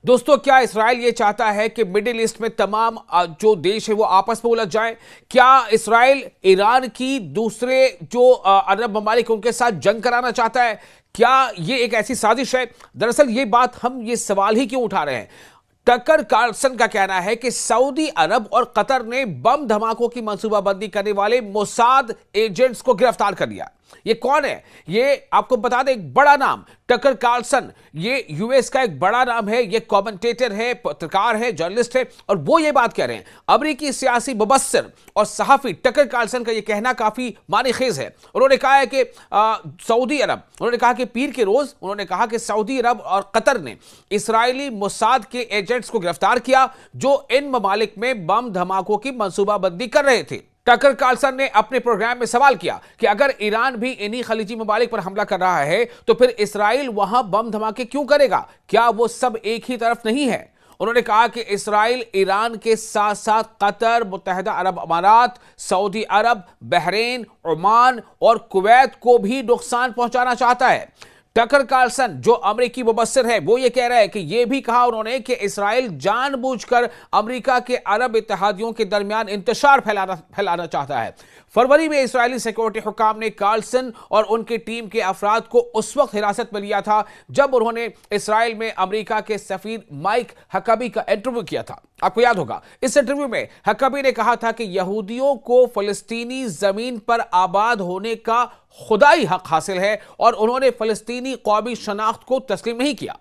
दोस्तों, क्या इसराइल ये चाहता है कि मिडिल ईस्ट में तमाम जो देश है वो आपस में उलझ जाएं? क्या इसराइल ईरान की दूसरे जो अरब ममालिक उनके साथ जंग कराना चाहता है? क्या ये एक ऐसी साजिश है? दरअसल ये सवाल ही क्यों उठा रहे हैं? टकर कार्लसन का कहना है कि सऊदी अरब और कतर ने बम धमाकों की मंसूबाबंदी करने वाले मोसाद एजेंट्स को गिरफ्तार कर लिया। ये कौन है? ये आपको बता दें, एक बड़ा नाम, टकर कार्लसन। ये यूएस का एक बड़ा नाम है, ये कमेंटेटर है, पत्रकार है, जर्नलिस्ट है, और वो ये बात कह रहे हैं। अमेरिकी सियासी मुबस्सिर और सहाफी टकर कार्लसन का ये कहना काफी मानीखेज है। उन्होंने कहा है कि सऊदी अरब, उन्होंने कहा कि पीर के रोज उन्होंने कहा कि सऊदी अरब और कतर ने इसराइली मोसाद के एजेंट्स को गिरफ्तार किया जो इन ममालिक में बम धमाकों की मंसूबाबंदी कर रहे थे। टकर कार्लसन ने अपने प्रोग्राम में सवाल किया कि अगर ईरान भी इन्हीं खलीजी ममालिक पर हमला कर रहा है तो फिर इसराइल वहां बम धमाके क्यों करेगा? क्या वो सब एक ही तरफ नहीं है? उन्होंने कहा कि इसराइल ईरान के साथ साथ कतर, मुत्तहिदा अरब अमारात, सऊदी अरब, बहरीन, ओमान और कुवैत को भी नुकसान पहुंचाना चाहता है। टकर कार्लसन जो अमेरिकी मुबस्सिर है वो ये कह रहा है कि ये भी कहा उन्होंने कि इसराइल जानबूझकर अमेरिका के अरब इत्तेहादियों के दरमियान इंतशार फैलाना चाहता है। फरवरी में इस्राएली सिक्योरिटी हुकाम ने कार्लसन और उनकी टीम के अफराद को उस वक्त हिरासत में लिया था जब उन्होंने इसराइल में अमेरिका के सफीर माइक हकबी का इंटरव्यू किया था। आपको याद होगा, इस इंटरव्यू में हकबी ने कहा था कि यहूदियों को फलस्तीनी जमीन पर आबाद होने का खुदाई हक हासिल है और उन्होंने फलस्तीनी कौमी शनाख्त को तस्लीम नहीं किया।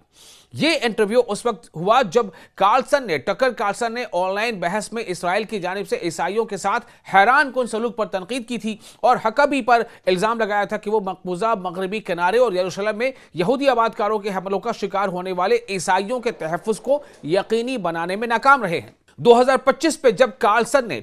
यह इंटरव्यू उस वक्त हुआ जब टकर कार्लसन ने ऑनलाइन बहस में इसराइल की जानिब से ईसाइयों के साथ हैरान कुन सलूक पर तनकीद की थी और हकबी पर इल्जाम लगाया था कि वो मकबूजा मगरबी किनारे और यरूशलेम में यहूदी आबादकारों के हमलों का शिकार होने वाले ईसाइयों के तहफ़्फ़ुज़ को यकीनी बनाने में नाकाम रहे हैं। 2025 में जब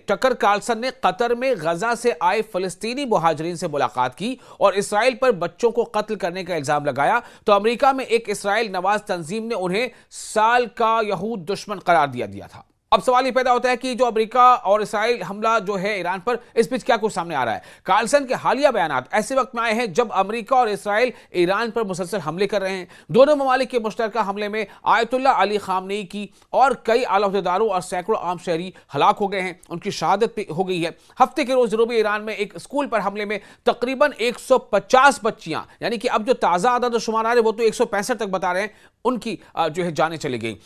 टकर कार्लसन ने कतर में गजा से आए फलस्तीनी मुहाजिरीन से मुलाकात की और इसराइल पर बच्चों को कत्ल करने का इल्जाम लगाया तो अमेरिका में एक इसराइल नवाज तंजीम ने उन्हें साल का यहूद दुश्मन करार दिया था। अब सवाल ये पैदा होता है कि जो अमेरिका और इसराइल हमला जो है ईरान पर, इस बीच क्या कुछ सामने आ रहा है? कार्लसन के हालिया बयानात ऐसे वक्त में आए हैं जब अमेरिका और इसराइल ईरान पर मुसलसल हमले कर रहे हैं। दोनों ममालिक के मुश्तरका हमले में आयतुल्ला अली खामनेई की और कई आला ओहदेदारों और सैकड़ों आम शहरी हलाक हो गए हैं, उनकी शहादत हो गई है। हफ्ते के रोज जनूबी ईरान में एक स्कूल पर हमले में तकरीबन 150 बच्चियां, यानी कि अब जो ताज़ा आदाद शुमार आ रहे वो तो 165 तक बता रहे हैं, उनकी जो है जानें चली गई।